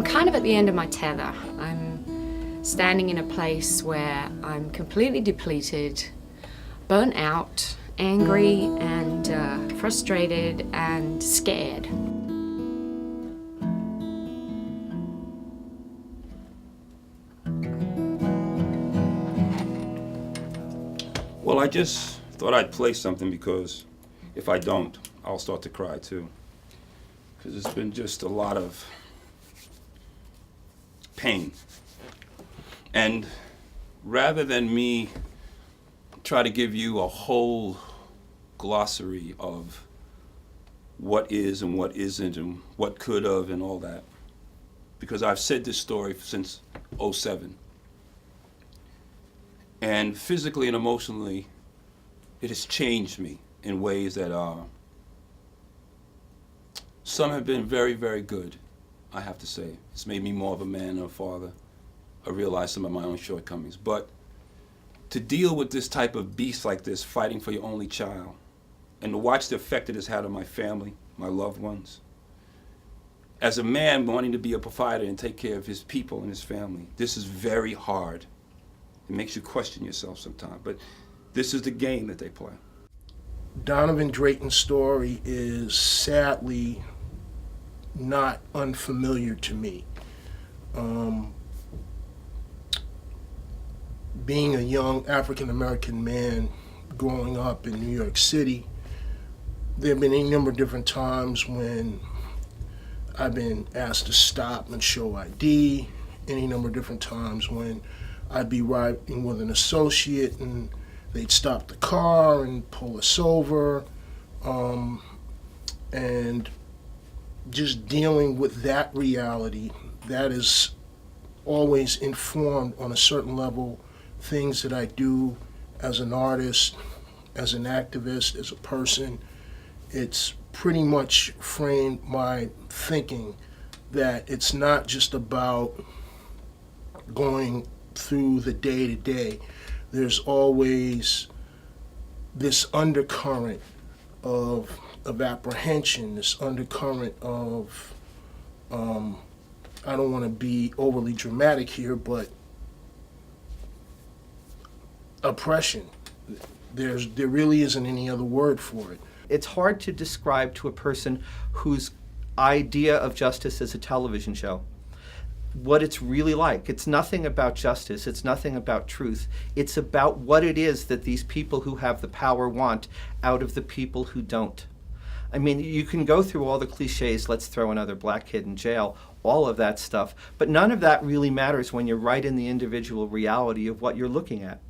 I'm kind of at the end of my tether. I'm standing in a place where I'm completely depleted, burnt out, angry and frustrated and scared. Well, I just thought I'd play something because if I don't, I'll start to cry too. Because it's been just a lot of pain. And rather than me try to give you a whole glossary of what is and what isn't and what could have and all that, because I've said this story since '07. And physically and emotionally, it has changed me in ways that some have been very, very good, I have to say. It's made me more of a man and a father. I realize some of my own shortcomings. But to deal with this type of beast like this, fighting for your only child, and to watch the effect it has had on my family, my loved ones, as a man wanting to be a provider and take care of his people and his family, this is very hard. It makes you question yourself sometimes, but this is the game that they play. Donovan Drayton's story is sadly not unfamiliar to me. Being a young African-American man growing up in New York City, there have been a number of different times when I've been asked to stop and show ID, any number of different times when I'd be riding with an associate and they'd stop the car and pull us over, and just dealing with that reality that is always informed on a certain level things that I do as an artist, as an activist, as a person. It's pretty much framed my thinking that it's not just about going through the day-to-day. There's always this undercurrent of apprehension, this undercurrent of, I don't want to be overly dramatic here, but oppression. There really isn't any other word for it. It's hard to describe to a person whose idea of justice is a television show what it's really like. It's nothing about justice. It's nothing about truth. It's about what it is that these people who have the power want out of the people who don't. I mean, you can go through all the cliches, let's throw another black kid in jail, all of that stuff, but none of that really matters when you're right in the individual reality of what you're looking at.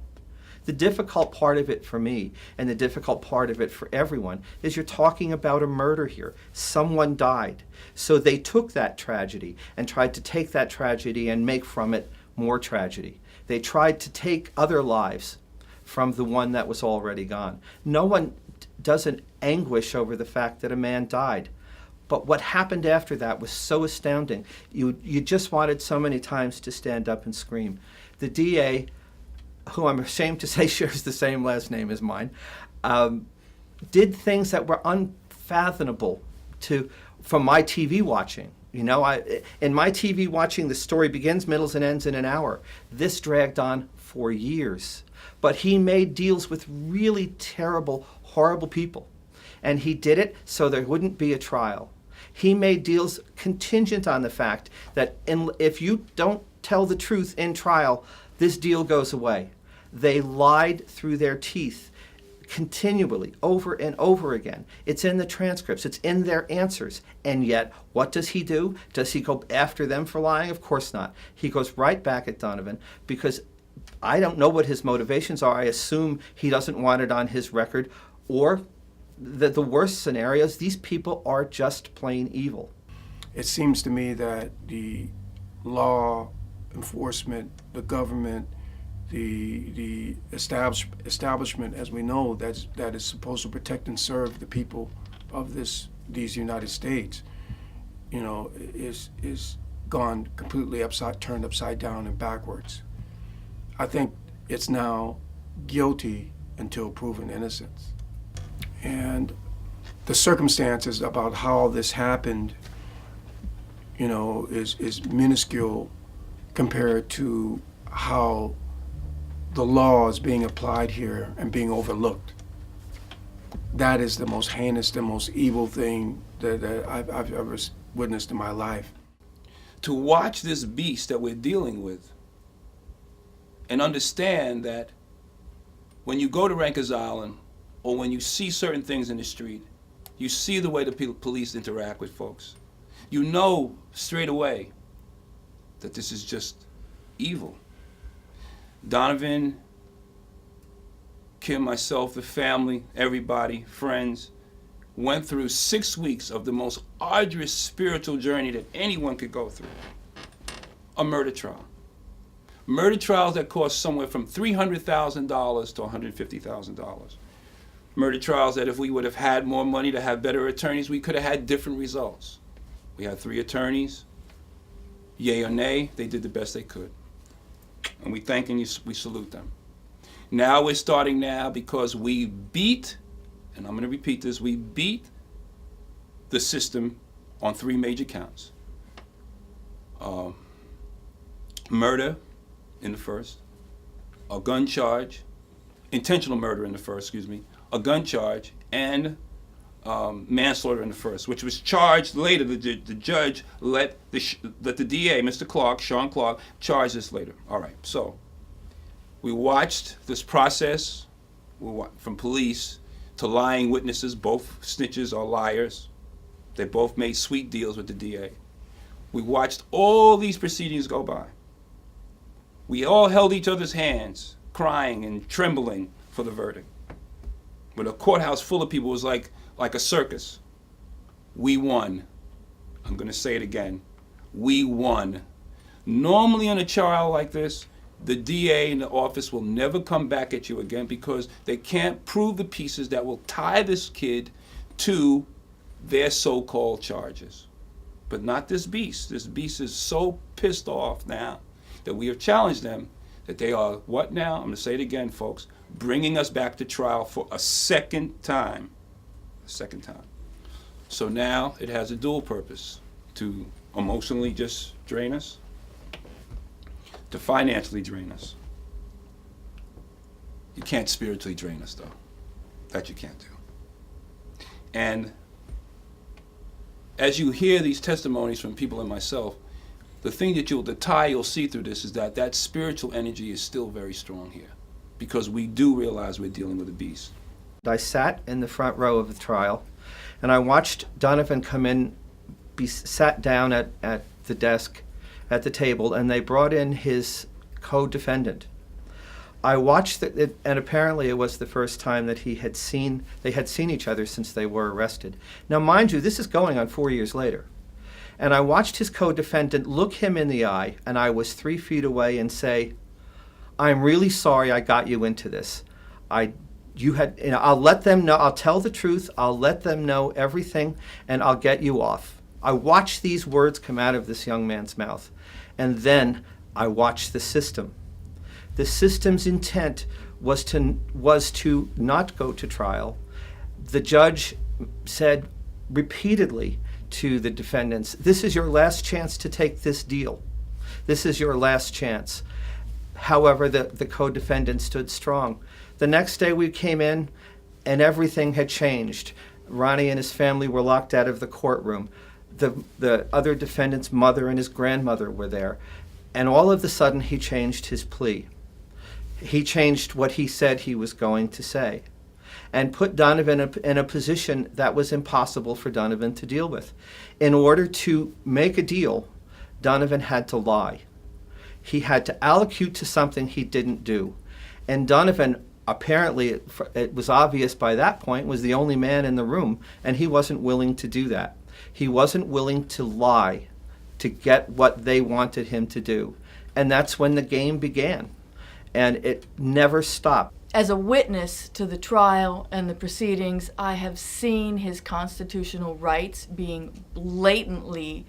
The difficult part of it for me, and the difficult part of it for everyone, is you're talking about a murder here. Someone died. So they took that tragedy and tried to take that tragedy and make from it more tragedy. They tried to take other lives from the one that was already gone. No one doesn't anguish over the fact that a man died. But what happened after that was so astounding. You just wanted so many times to stand up and scream. The DA, who I'm ashamed to say shares the same last name as mine, did things that were unfathomable from my TV watching. You know, in my TV watching, the story begins, middles, and ends in an hour. This dragged on for years. But he made deals with really terrible, horrible people. And he did it so there wouldn't be a trial. He made deals contingent on the fact that if you don't tell the truth in trial, this deal goes away. They lied through their teeth continually, over and over again. It's in the transcripts. It's in their answers. And yet, what does he do? Does he go after them for lying? Of course not. He goes right back at Donovan because I don't know what his motivations are. I assume he doesn't want it on his record. Or the worst scenarios, these people are just plain evil. It seems to me that the law enforcement, the government, the establishment, as we know, that is supposed to protect and serve the people of these United States, you know, is gone completely turned upside down and backwards. I think it's now guilty until proven innocence. And the circumstances about how this happened, is minuscule compared to how the law is being applied here and being overlooked. That is the most heinous, the most evil thing that I've ever witnessed in my life. To watch this beast that we're dealing with and understand that when you go to Rikers Island or when you see certain things in the street, you see the way the police interact with folks. You know straight away that this is just evil. Donovan, Kim, myself, the family, everybody, friends, went through 6 weeks of the most arduous spiritual journey that anyone could go through. A murder trial. Murder trials that cost somewhere from $300,000 to $150,000. Murder trials that if we would have had more money to have better attorneys, we could have had different results. We had 3 attorneys. Yay or nay, they did the best they could. And we thank and we salute them. Now we're starting now because we beat, and I'm going to repeat this, we beat the system on 3 major counts. Murder in the first, a gun charge, intentional murder in the first, excuse me, a gun charge, and manslaughter in the first, which was charged later. The judge let the DA, Mr. Clark, Sean Clark, charge this later. All right, so we watched this process from police to lying witnesses. Both snitches are liars. They both made sweet deals with the DA. We watched all these proceedings go by. We all held each other's hands, crying and trembling for the verdict. But a courthouse full of people was like a circus. We won. I'm going to say it again. We won. Normally in a trial like this, the DA in the office will never come back at you again because they can't prove the pieces that will tie this kid to their so-called charges. But not this beast. This beast is so pissed off now that we have challenged them that they are, what now? I'm going to say it again, folks, bringing us back to trial for a second time. A second time. So now it has a dual purpose: to emotionally just drain us, to financially drain us. You can't spiritually drain us, though. That you can't do. And as you hear these testimonies from people and myself, the thing that the tie you'll see through this is that spiritual energy is still very strong here, because we do realize we're dealing with a beast. I sat in the front row of the trial, and I watched Donovan come in, be sat down at the desk, at the table, and they brought in his co-defendant. I watched it, and apparently it was the first time that they had seen each other since they were arrested. Now, mind you, this is going on 4 years later. And I watched his co-defendant look him in the eye, and I was 3 feet away, and say, "I'm really sorry I got you into this. I'll let them know, I'll tell the truth, I'll let them know everything, and I'll get you off." I watched these words come out of this young man's mouth. And then I watched the system. The system's intent was to not go to trial. The judge said repeatedly to the defendants, "This is your last chance to take this deal. This is your last chance." However, the co-defendant stood strong. The next day we came in, and everything had changed. Ronny and his family were locked out of the courtroom. The other defendant's mother and his grandmother were there. And all of a sudden, he changed his plea. He changed what he said he was going to say, and put Donovan in a position that was impossible for Donovan to deal with. In order to make a deal, Donovan had to lie. He had to allocute to something he didn't do. And Donovan, apparently, it was obvious by that point, was the only man in the room, and he wasn't willing to do that. He wasn't willing to lie to get what they wanted him to do. And that's when the game began. And it never stopped. As a witness to the trial and the proceedings, I have seen his constitutional rights being blatantly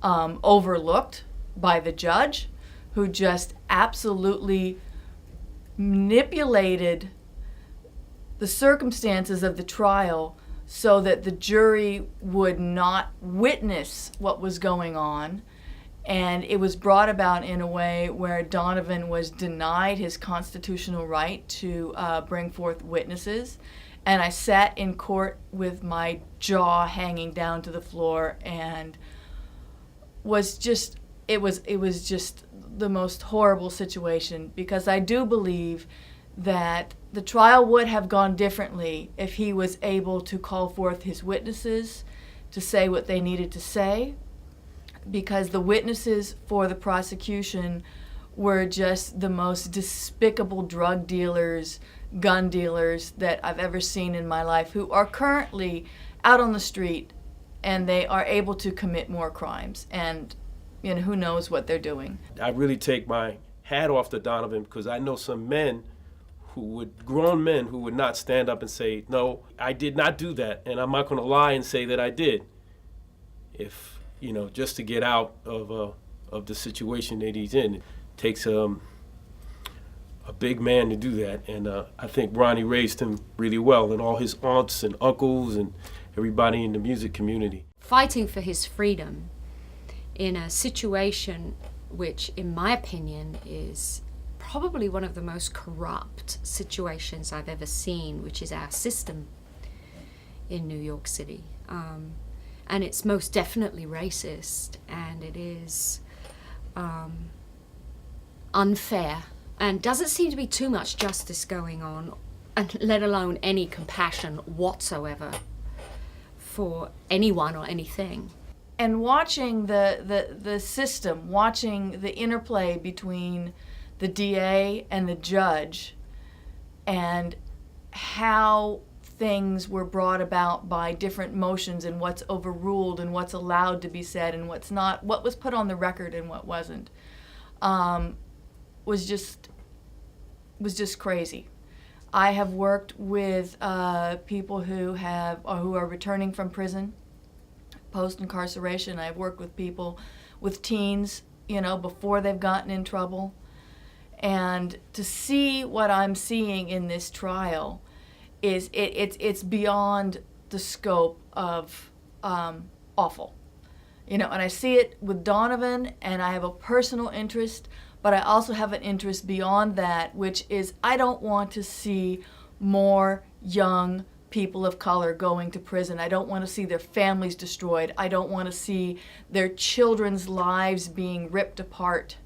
overlooked by the judge, who just absolutely manipulated the circumstances of the trial so that the jury would not witness what was going on. And it was brought about in a way where Donovan was denied his constitutional right to bring forth witnesses. And I sat in court with my jaw hanging down to the floor, and was just, it was just the most horrible situation, because I do believe that the trial would have gone differently if he was able to call forth his witnesses to say what they needed to say, because the witnesses for the prosecution were just the most despicable drug dealers, gun dealers that I've ever seen in my life, who are currently out on the street, and they are able to commit more crimes, and who knows what they're doing. I really take my hat off to Donovan, because I know some men grown men who would not stand up and say, no, I did not do that, and I'm not going to lie and say that I did, if, just to get out of the situation that he's in. It takes a big man to do that, and I think Ronny raised him really well, and all his aunts and uncles and everybody in the music community. Fighting for his freedom in a situation which, in my opinion, is probably one of the most corrupt situations I've ever seen, which is our system in New York City. And it's most definitely racist, and it is unfair, and doesn't seem to be too much justice going on, and let alone any compassion whatsoever for anyone or anything. And watching the system, watching the interplay between the DA and the judge, and how things were brought about by different motions, and what's overruled and what's allowed to be said and what's not, what was put on the record and what wasn't, was just crazy. I have worked with people who are returning from prison, post-incarceration. I've worked with people, with teens, before they've gotten in trouble. And to see what I'm seeing in this trial is it's beyond the scope of awful. And I see it with Donovan, and I have a personal interest, but I also have an interest beyond that, which is I don't want to see more young people of color going to prison. I don't want to see their families destroyed. I don't want to see their children's lives being ripped apart.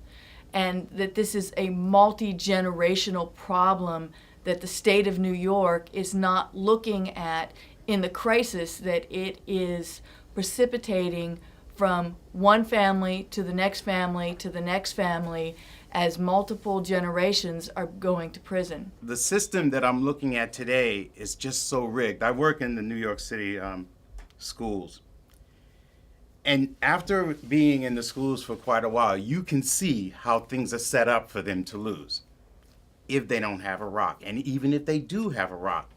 And that this is a multi-generational problem that the state of New York is not looking at in the crisis that it is precipitating from one family to the next family to the next family as multiple generations are going to prison. The system that I'm looking at today is just so rigged. I work in the New York City schools. And after being in the schools for quite a while, you can see how things are set up for them to lose if they don't have a rock. And even if they do have a rock,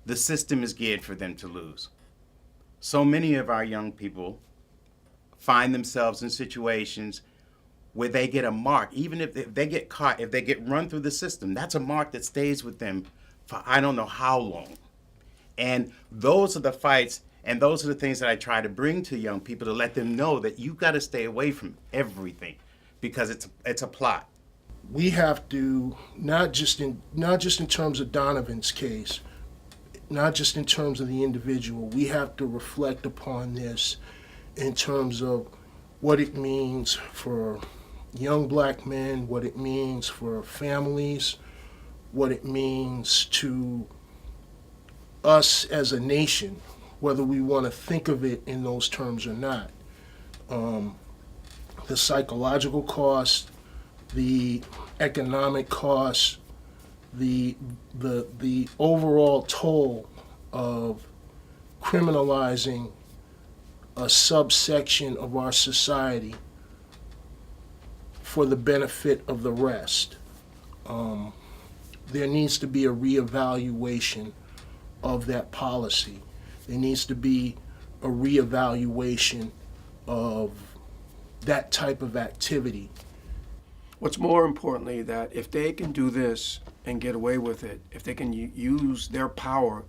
the system is geared for them to lose. So many of our young people find themselves in situations where they get a mark. Even if they get caught, if they get run through the system, that's a mark that stays with them for I don't know how long. And those are the fights, and those are the things that I try to bring to young people, to let them know that you've got to stay away from everything, because it's a plot. We have to, not just in terms of Donovan's case, not just in terms of the individual, we have to reflect upon this in terms of what it means for young black men, what it means for families, what it means to us as a nation, whether we want to think of it in those terms or not. The psychological cost, the economic cost, the overall toll of criminalizing a subsection of our society for the benefit of the rest. There needs to be a reevaluation of that policy. There needs to be a reevaluation of that type of activity. What's more importantly, that if they can do this and get away with it, if they can use their power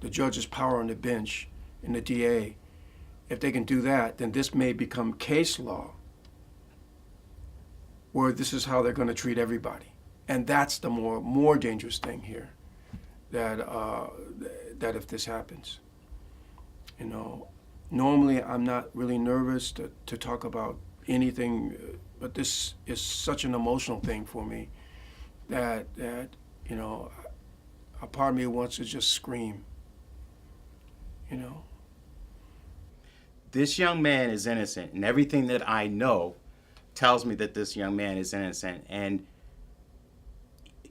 the judge's power on the bench and the DA, if they can do that, then this may become case law where this is how they're going to treat everybody. And that's the more dangerous thing here, that if this happens. You know, normally I'm not really nervous to talk about anything, but this is such an emotional thing for me that you know, a part of me wants to just scream, you know. This young man is innocent, and everything that I know tells me that this young man is innocent. And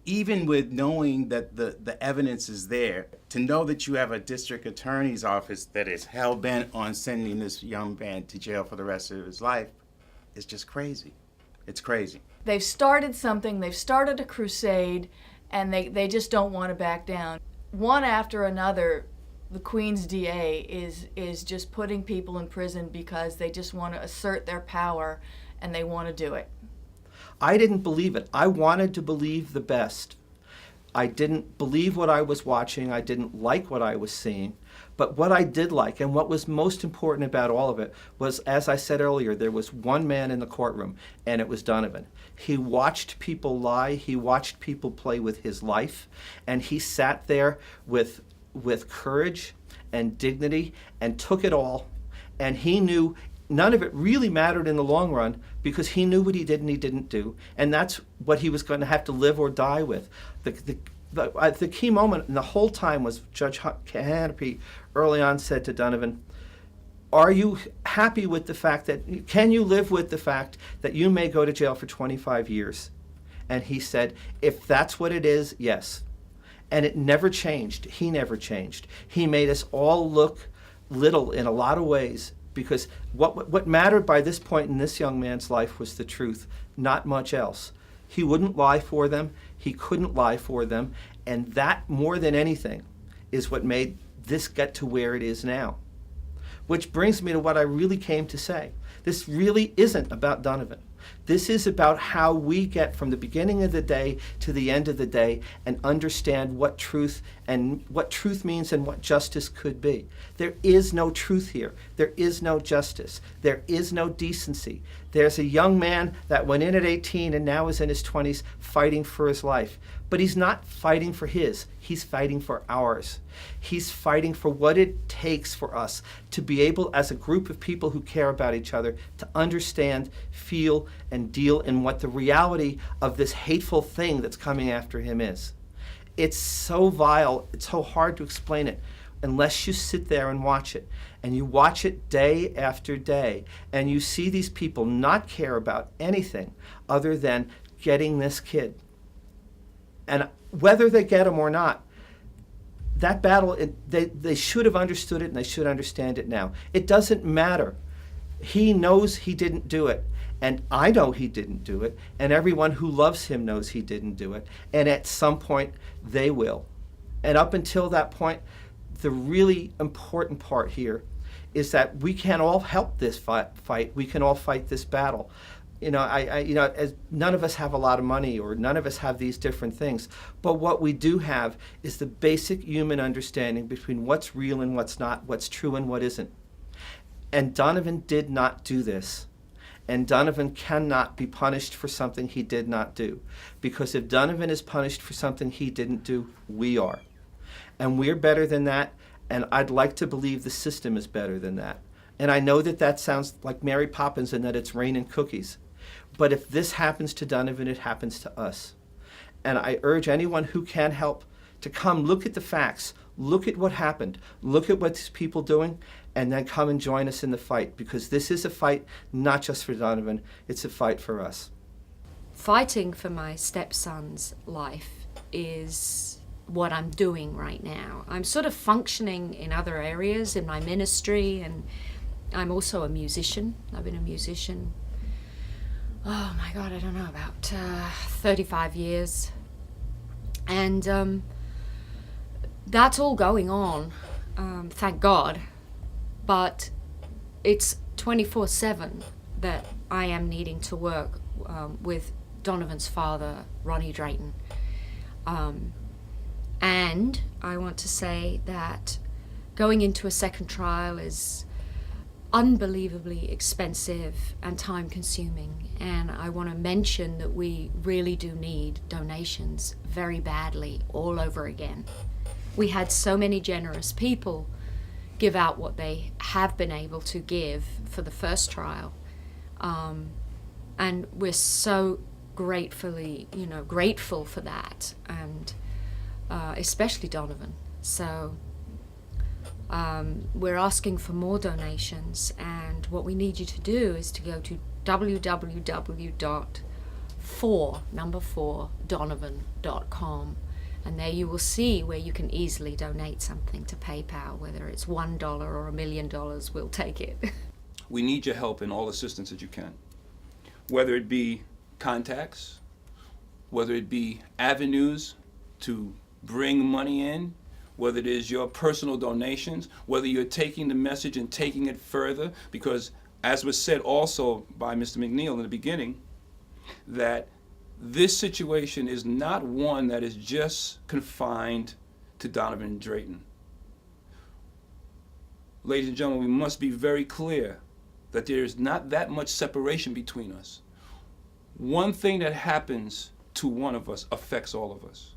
even with knowing that the evidence is there, to know that you have a district attorney's office that is hell-bent on sending this young man to jail for the rest of his life is just crazy. It's crazy. They've started something, they've started a crusade, and they just don't want to back down. One after another, the Queen's DA is just putting people in prison because they just want to assert their power and they want to do it. I didn't believe it. I wanted to believe the best. I didn't believe what I was watching. I didn't like what I was seeing. But what I did like, and what was most important about all of it, was, as I said earlier, there was one man in the courtroom, and it was Donovan. He watched people lie. He watched people play with his life. And he sat there with courage and dignity and took it all. And he knew none of it really mattered in the long run because he knew what he did and he didn't do. And that's what he was going to have to live or die with. The key moment in the whole time was Judge Canopy early on said to Donovan, are you happy with the fact that, can you live with the fact that you may go to jail for 25 years? And he said, if that's what it is, yes. And it never changed. He never changed. He made us all look little in a lot of ways, because what mattered by this point in this young man's life was the truth, not much else. He wouldn't lie for them. He couldn't lie for them. And that, more than anything, is what made this get to where it is now. Which brings me to what I really came to say. This really isn't about Donovan. This is about how we get from the beginning of the day to the end of the day and understand what truth means and what justice could be. There is no truth here. There is no justice. There is no decency. There's a young man that went in at 18 and now is in his 20s fighting for his life. But he's not fighting for his. He's fighting for ours. He's fighting for what it takes for us to be able, as a group of people who care about each other, to understand, feel, and deal in what the reality of this hateful thing that's coming after him is. It's so vile, it's so hard to explain it unless you sit there and watch it. And you watch it day after day, and you see these people not care about anything other than getting this kid. And whether they get him or not, that battle, they should have understood it, and they should understand it now. It doesn't matter. He knows he didn't do it, and I know he didn't do it, and everyone who loves him knows he didn't do it, and at some point they will. And up until that point, the really important part here is that we can all help this fight. We can all fight this battle. As none of us have a lot of money, or none of us have these different things. But what we do have is the basic human understanding between what's real and what's not, what's true and what isn't. And Donovan did not do this. And Donovan cannot be punished for something he did not do. Because if Donovan is punished for something he didn't do, we are. And we're better than that, and I'd like to believe the system is better than that. And I know that sounds like Mary Poppins and that it's rain and cookies. But if this happens to Donovan, it happens to us. And I urge anyone who can help to come look at the facts, look at what happened, look at what these people are doing, and then come and join us in the fight. Because this is a fight not just for Donovan, it's a fight for us. Fighting for my stepson's life is what I'm doing right now. I'm sort of functioning in other areas in my ministry, and I'm also a musician. I've been a musician, oh my God, I don't know, about 35 years. And that's all going on, thank God. But it's 24/7 that I am needing to work with Donovan's father, Ronny Drayton. And I want to say that going into a second trial is unbelievably expensive and time consuming. And I want to mention that we really do need donations very badly all over again. We had so many generous people give out what they have been able to give for the first trial. And we're so grateful for that, and especially Donovan. So we're asking for more donations, and what we need you to do is to go to www.4donovan.com, and there you will see where you can easily donate something to PayPal. Whether it's $1 or $1 million, we'll take it. We need your help in all assistance that you can, whether it be contacts, whether it be avenues to bring money in, whether it is your personal donations, whether you're taking the message and taking it further, because as was said also by Mr. McNeil in the beginning, that this situation is not one that is just confined to Donovan Drayton. Ladies and gentlemen, we must be very clear that there is not that much separation between us. One thing that happens to one of us affects all of us.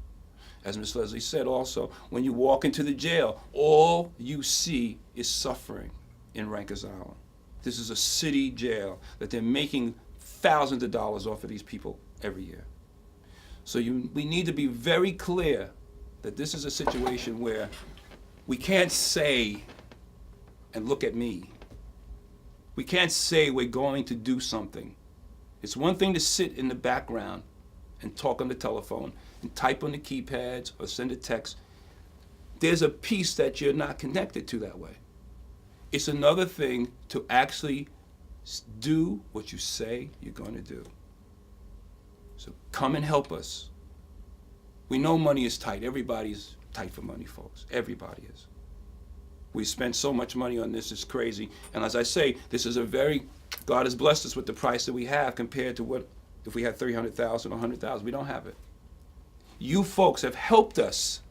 As Ms. Leslie said also, when you walk into the jail, all you see is suffering in Rikers Island. This is a city jail that they're making thousands of dollars off of these people every year. So we need to be very clear that this is a situation where we can't say, and look at me, we can't say we're going to do something. It's one thing to sit in the background and talk on the telephone and type on the keypads or send a text. There's a piece that you're not connected to that way. It's another thing to actually do what you say you're going to do. So come and help us. We know money is tight. Everybody's tight for money, folks. Everybody is. We spend so much money on this, it's crazy. And as I say, this is God has blessed us with the price that we have compared to what if we had 300,000 or 100,000. We don't have it. You folks have helped us.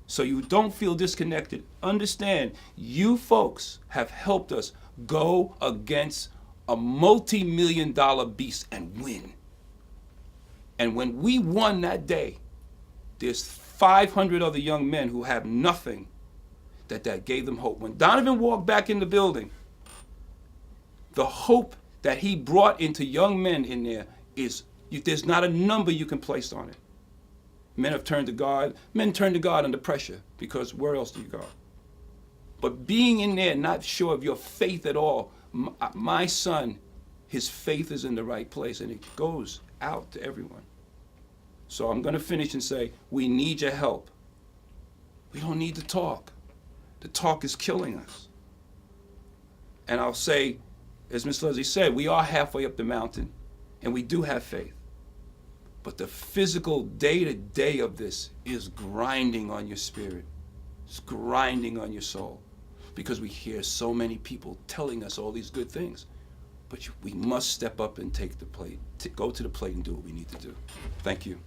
So you don't feel disconnected. Understand, you folks have helped us go against a multi-million-dollar beast and win. And when we won that day, there's 500 other young men who have nothing that gave them hope. When Donovan walked back in the building, the hope that he brought into young men in there there's not a number you can place on it. Men have turned to God. Men turn to God under pressure, because where else do you go? But being in there, not sure of your faith at all, my son, his faith is in the right place, and it goes out to everyone. So I'm going to finish and say, we need your help. We don't need to talk. The talk is killing us. And I'll say, as Ms. Leslie said, we are halfway up the mountain, and we do have faith. But the physical day-to-day of this is grinding on your spirit. It's grinding on your soul, because we hear so many people telling us all these good things. But we must step up and take the plate, go to the plate and do what we need to do. Thank you.